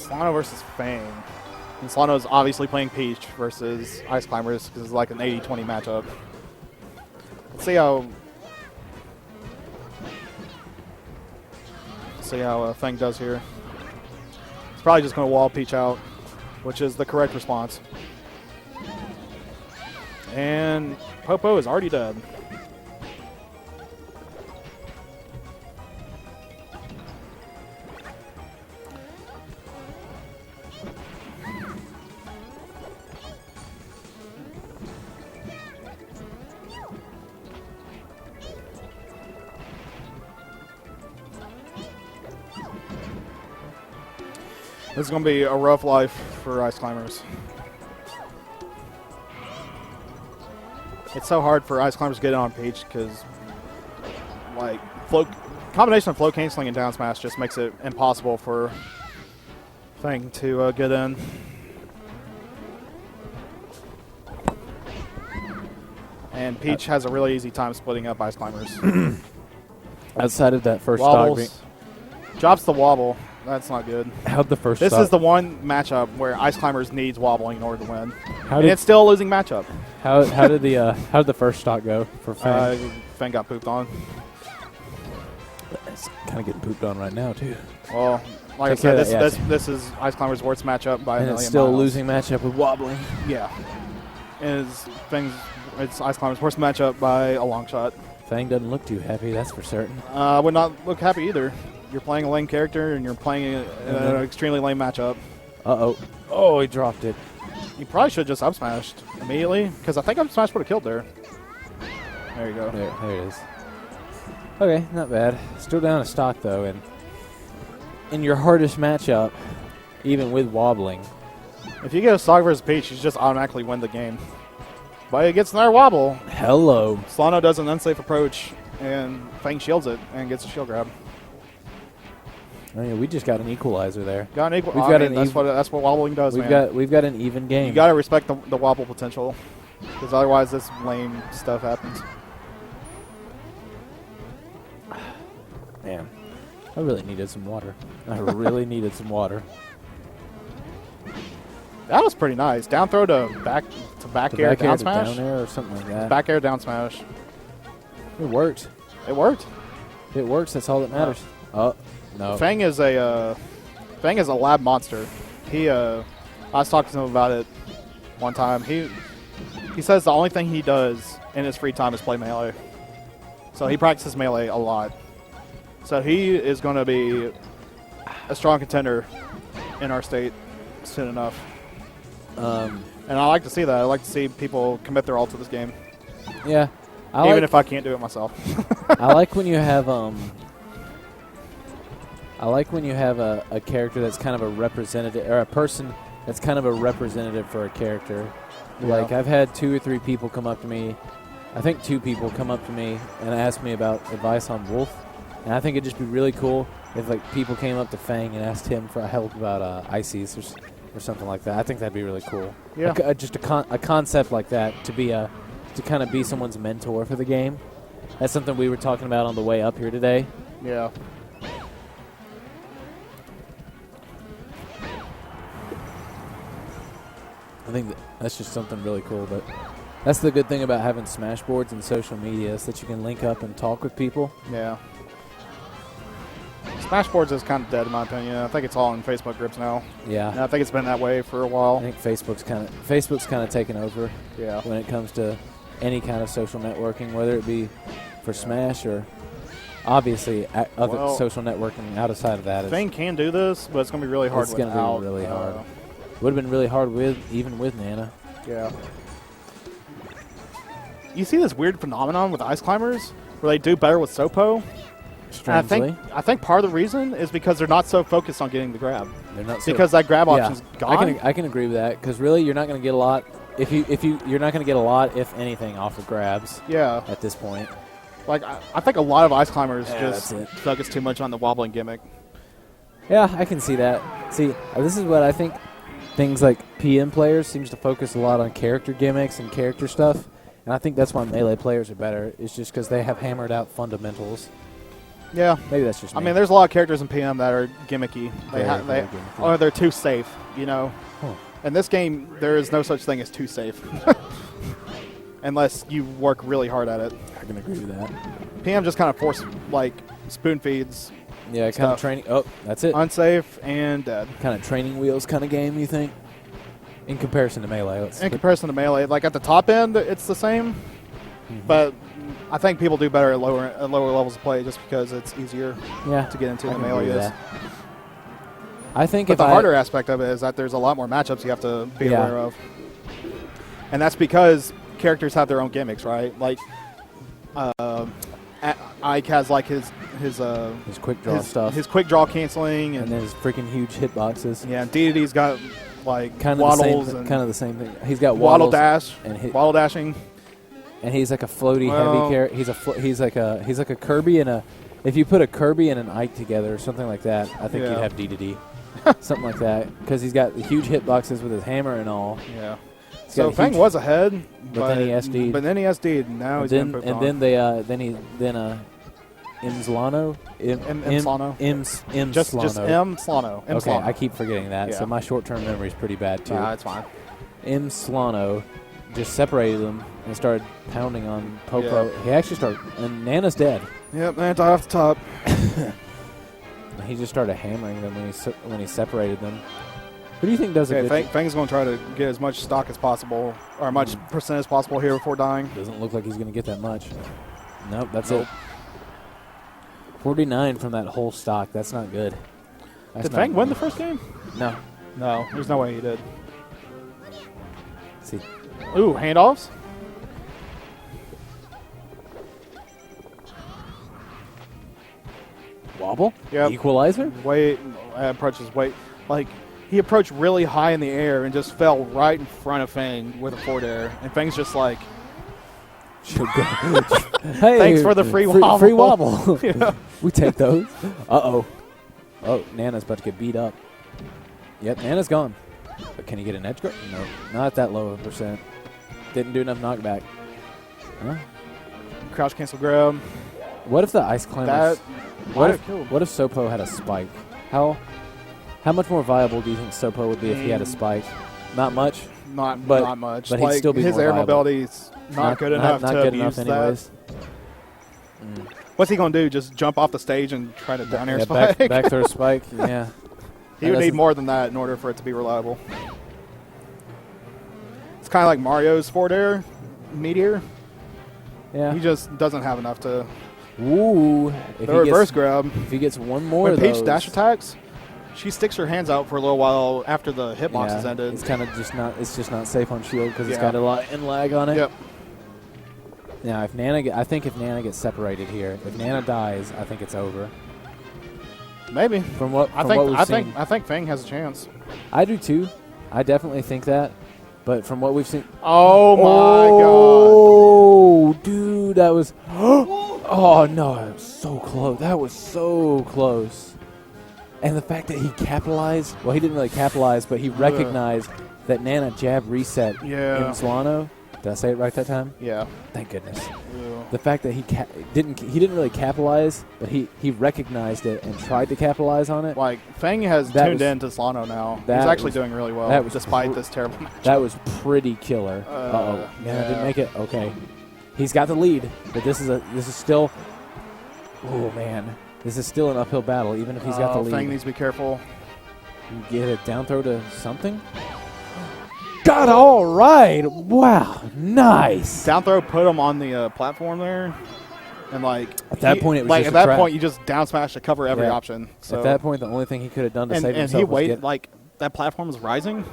mslano versus Fang. And Slano is obviously playing Peach versus Ice Climbers because it's like an 80-20 matchup. Let's see how Fang does here. He's probably just going to wall Peach out, which is the correct response. And Popo is already dead. This is going to be a rough life for Ice Climbers. It's so hard for Ice Climbers to get in on Peach because, like, combination of flow canceling and down smash just makes it impossible for Fang to get in. And Peach has a really easy time splitting up Ice Climbers. Outside of that first Wobbles. stock, Drops the wobble. That's not good. how'd the first This stock, is the one matchup where Ice Climbers needs wobbling in order to win. how And did it's still a losing matchup. how did the first stock go for Fang? Fang got pooped on. It's kind of getting pooped on right now too, Well, like Take I care said, of that, this is Ice Climbers' worst matchup by a and million it's still a miles. losing matchup with wobbling. Yeah. And it's Ice Climbers' worst matchup by a long shot. Fang doesn't look too happy, that's for certain. I would not look happy either. You're playing a lame character, and you're playing an extremely lame matchup. Oh, he dropped it. You probably should have just up smashed immediately, because I think up smash would have killed there. There you go. There it is. Okay, not bad. Still down a stock though, and in your hardest matchup, even with wobbling, If you get a stock versus Peach, you just automatically win the game. But it gets another wobble. hello. Slano does an unsafe approach, and Fang shields it and gets a shield grab. I mean, we just got an equalizer there. Got an equal. We've got an that's what wobbling does, man. We've got an even game. You got to respect the wobble potential, because otherwise this lame stuff happens. Man, I really needed some water. I really needed some water. That was pretty nice. Down throw to back air Back air down to smash. down air or something like that. Back air down smash. It worked. It worked. It works. That's all that matters. Oh no. Fang is a lab monster. I was talking to him about it one time. He says the only thing he does in his free time is play melee. So he practices melee a lot. So he is going to be a strong contender in our state soon enough. And I like to see that. I like to see people commit their all to this game, Yeah. even if I can't do it myself. I like when you have a character that's kind of a representative, or a person that's kind of a representative for a character. Yeah. Like I've had 2 or 3 people come up to me. I think 2 people come up to me and ask me about advice on Wolf. And I think it'd just be really cool if like people came up to Fang and asked him for help about ICs or something like that. I think that'd be really cool. Yeah. Just a concept like that to kind of be someone's mentor for the game. That's something we were talking about on the way up here today. Yeah. I think that's just something really cool. But that's the good thing about having Smash boards and social media is that you can link up and talk with people. Yeah. Smashboards is kind of dead in my opinion. I think it's all in Facebook groups now. Yeah. And I think it's been that way for a I while. think Facebook's kind of taken over. Yeah. When it comes to any kind of social networking, whether it be for Smash or obviously other social networking outside of that. Fang can do this, but it's going to be really hard It's going to without. be really hard. Would have been really hard even with Nana. Yeah. You see this weird phenomenon with Ice Climbers where they do better with Sopo? Strangely. I think part of the reason is because they're not so focused on getting the grab. They're not so, Because that grab option's gone. I can agree with that because really you're not going to get a lot if you're not going to get a lot if anything off of grabs. Yeah. At this point. Like I think a lot of Ice Climbers that's just it. focus too much on the wobbling gimmick. Yeah, I can see that. See, this is what I think. Things like PM players seems to focus a lot on character gimmicks and character stuff, and I think that's why Melee players are better. It's just because they have hammered out fundamentals. Yeah. Maybe that's just me. I mean, there's a lot of characters in PM that are gimmicky. Very gimmicky. Or they're too safe, you know. Huh. In this game, there is no such thing as too safe. Unless you work really hard at it. I can agree with that. PM just kind of force, like, spoon feeds. Yeah, kind of training. Oh, that's it. Unsafe and dead. Kind of training wheels kind of game, you think? In comparison to Melee. In comparison to Melee, like at the top end, it's the same. Mm-hmm. But I think people do better at lower levels of play just because it's easier to get into than Melee is. I think but the harder aspect of it is that there's a lot more matchups you have to be aware of. And that's because characters have their own gimmicks, right? Like, Ike has like his quick draw stuff, his quick draw canceling, and then his freaking huge hitboxes. Yeah, DDD's got like kind of waddles kind of the same thing. He's got waddle dash and waddle dashing, and he's like a floaty heavy character. He's like a Kirby and a. If you put a Kirby and an Ike together or something like that, I think you'd have DDD, something like that, because he's got the huge hitboxes with his hammer and all. Yeah. So Fang was ahead, but then he SD'd. But then he SD'd. Now he's been put on. Then mslano. Just mslano. Okay, I keep forgetting that. So my short-term memory is pretty bad too. Nah, it's fine. mslano just separated them and started pounding on Popo. Yeah. He actually started, and Nana's dead. Yep, Nana died off the top. He just started hammering them when he separated them. Who do you think does a good Fang's going to try to get as much stock as possible, or much percent as possible here before dying. Doesn't look like he's going to get that much. Nope, that's it. 49 from that whole stock. That's not good. Did Fang win the first game? No. No, there's no way he did. Let's see. Ooh, handoffs? Wobble? Yeah. Equalizer? Approaches way. Like, he approached really high in the air and just fell right in front of Fang with a forward air. And Fang's just like, hey, thanks for the free wobble. Free wobble. Yeah. We take those. Uh-oh. Oh, Nana's about to get beat up. Yep, Nana's gone. But can he get an edge guard? No, not that low of a percent. Didn't do enough knockback. Huh? Crouch cancel grab. What if the ice climbers... What if Sopo had a spike? How much more viable do you think Sopo would be if he had a spike? Not much? Not much. But he'd still be his more air viable. mobility's not good enough not to good abuse enough anyways. that. What's he going to do? Just jump off the stage and try to down air spike? Back throw spike, yeah. He would need more than that in order for it to be reliable. It's kind of like Mario's forward air meteor. Yeah. He just doesn't have enough to... Ooh. The reverse grab. If he gets one more of those... When Peach dash attacks, she sticks her hands out for a little while after the hitbox has ended. It's kind of just not safe on shield because it's got a lot in lag on it. Yep. Now, I think if Nana gets separated here, if Nana dies, I think it's over. Maybe. I think Fang has a chance. I do too. I definitely think that. But from what we've seen... Oh, my God. Oh, dude, that was... Oh, no, it was so close. That was so close. And the fact that he capitalized... Well, he didn't really capitalize, but he recognized that Nana jab reset in mslano. Did I say it right that time? Yeah. Thank goodness. Yeah. The fact that he didn't really capitalize, but he recognized it and tried to capitalize on it. Like, Fang has tuned in to Slano now. He's actually doing really well despite this terrible match. That was pretty killer. Uh-oh. Nana didn't make it. Okay. He's got the lead, but this is still... Oh, man. This is still an uphill battle, even if he's got the lead. Fang needs to be careful. You get a down throw to something? Got all right. Wow. Nice. Down throw put him on the platform there. And, like... At that point, it was just at that point, you just down smash to cover every option. So. At that point, the only thing he could have done to save himself and he waited, like, that platform was rising.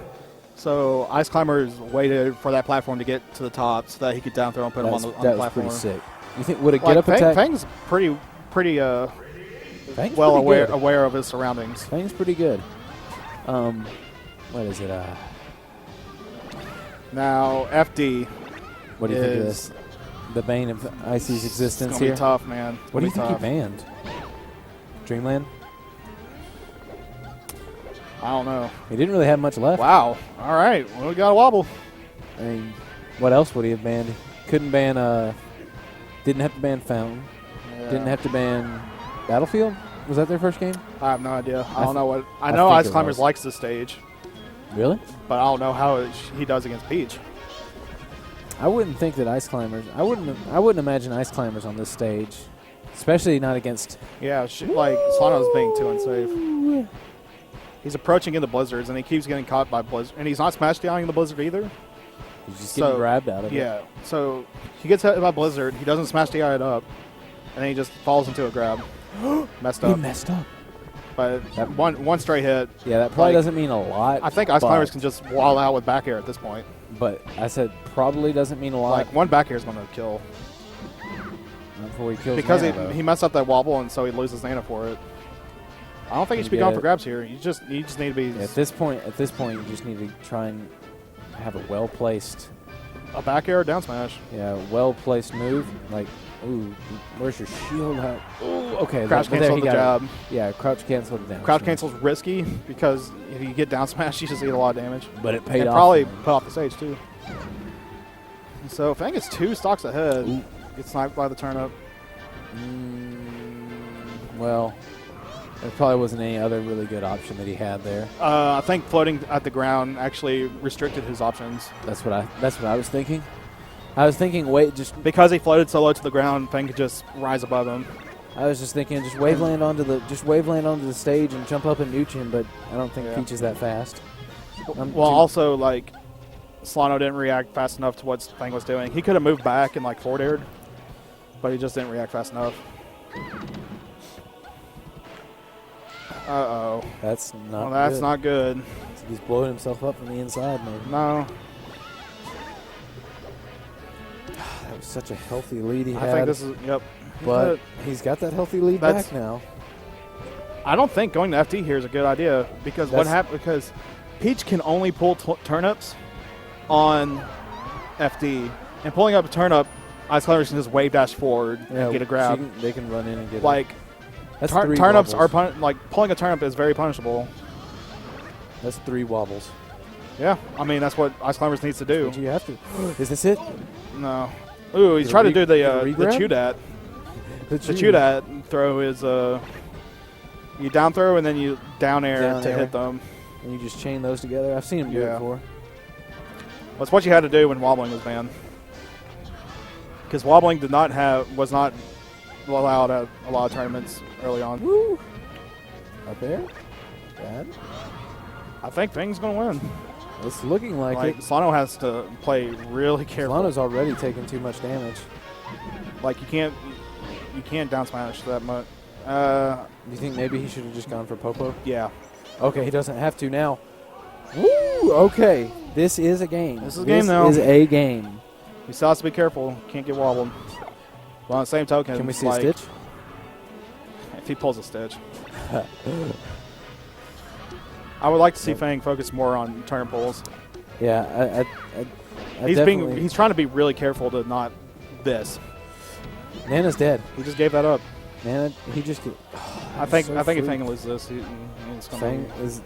So Ice Climbers waited for that platform to get to the top so that he could down throw and put him on the platform. That was pretty sick. You think, would a get-up attack... Fang's pretty well aware of his surroundings. Fang's pretty good. What is it? Now, FD. What do you think of this? The bane of Icy's existence it's here? It's going to be tough, man. What do you think he banned? Dreamland? I don't know. He didn't really have much left. Wow. All right. Well, we got a wobble. I mean, what else would he have banned? Couldn't ban... didn't have to ban Fang. Yeah. Didn't have to ban Battlefield? Was that their first game? I have no idea. I don't know what. I know think Ice it Climbers was. likes the stage, Really? but I don't know how he does against Peach. I wouldn't think that Ice Climbers. I wouldn't imagine Ice Climbers on this stage, especially not against. Yeah, like Slano's being too unsafe. He's approaching into blizzards, and he keeps getting caught by blizzard. And he's not smash DIing the blizzard either. He's just getting grabbed out of it. Yeah, so he gets hit by blizzard. He doesn't smash DI it up, and then he just falls into a grab. Messed up. He messed up. But that one straight hit. Yeah, that probably doesn't mean a lot. I think Ice Climbers can just wall out with back air at this point. But I said probably doesn't mean a lot. Like one back air is going to kill. Not before he kills Because Nana, he messed up that wobble, and so he loses Nana for it. I don't think he should be going for grabs here. You just need to be At this point, you just need to try and have a well placed. A back air or down smash. Yeah, well placed move. Like, ooh, where's your shield? Ooh, okay. Crouch there cancel he the got jab. it. Yeah, crouch cancel down. Crouch smash. cancel's risky because if you get down smash, you just eat a lot of damage. But it paid and off. probably put off the stage too. So Fang is 2 stocks ahead. Ooh. Gets sniped by the turnip. Well, there probably wasn't any other really good option that he had there. I think floating at the ground actually restricted his options. That's what I was thinking. I was thinking, wait, just Because he floated so low to the ground, Fang could just rise above him. I was just thinking, just wave land onto the stage and jump up and nuke him. But I don't think Peach is that fast. Well, also like Solano didn't react fast enough to what Fang was doing. He could have moved back and like forward aired, but he just didn't react fast enough. Uh-oh. That's not. Well, that's good. not good. He's blowing himself up from the inside, maybe. No. That was such a healthy lead he had. I think this is, yep. But he's got that healthy lead back now. I don't think going to FT here is a good idea because what happened? Because Peach can only pull turnips on FD, and pulling up a turnip, Ice Climbers can just wave dash forward and get a grab. They can run in and get like that's turnips are like pulling a turnip is very punishable. That's 3 wobbles. Yeah, I mean that's what Ice Climbers needs to do. Do you have to? Is this it? No. Ooh, he's trying to do the chew dat. The chew dat throw is you down throw and then you down air to hit them. And you just chain those together. I've seen him do it before. That's what you had to do when wobbling was banned. Because wobbling was not allowed at a lot of tournaments early on. Woo! Up there? Bad. I think Fang's going to win. It's looking like it. Solano has to play really careful. Solano's already taking too much damage. Like you can't down smash that much. You think maybe he should have just gone for Popo? Yeah. Okay, he doesn't have to now. Woo! Okay, this is a game. This is a game now. This is a game. He still has to be careful. Can't get wobbled. But on the same token, can we see a stitch? If he pulls a stitch. I would like to see Fang focus more on turn pulls. Yeah, he's trying to be really careful to not this. Nana's dead. He just gave that up. Nana, he just. I think if Fang can lose this, Fang is.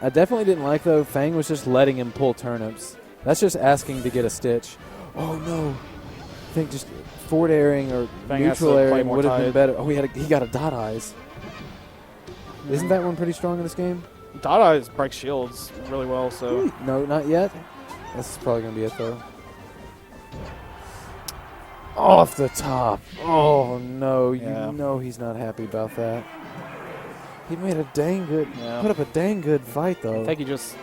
I definitely didn't like though. Fang was just letting him pull turnips. That's just asking to get a stitch. Oh no! I think just forward airing or Fang neutral airing would have been tight. better. Oh, he got a dot eyes. Isn't that one pretty strong in this game? Dot eyes break shields really well. So no, not yet. This is probably gonna be it though. Off the top. Oh no! You know he's not happy about that. He made a dang good, put up a dang good fight though. I think he just,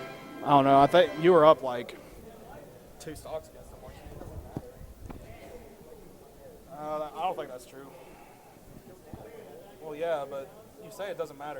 I don't know. I think you were up like 2 stocks against him. I don't think that's true. Well, yeah, but you say it doesn't matter.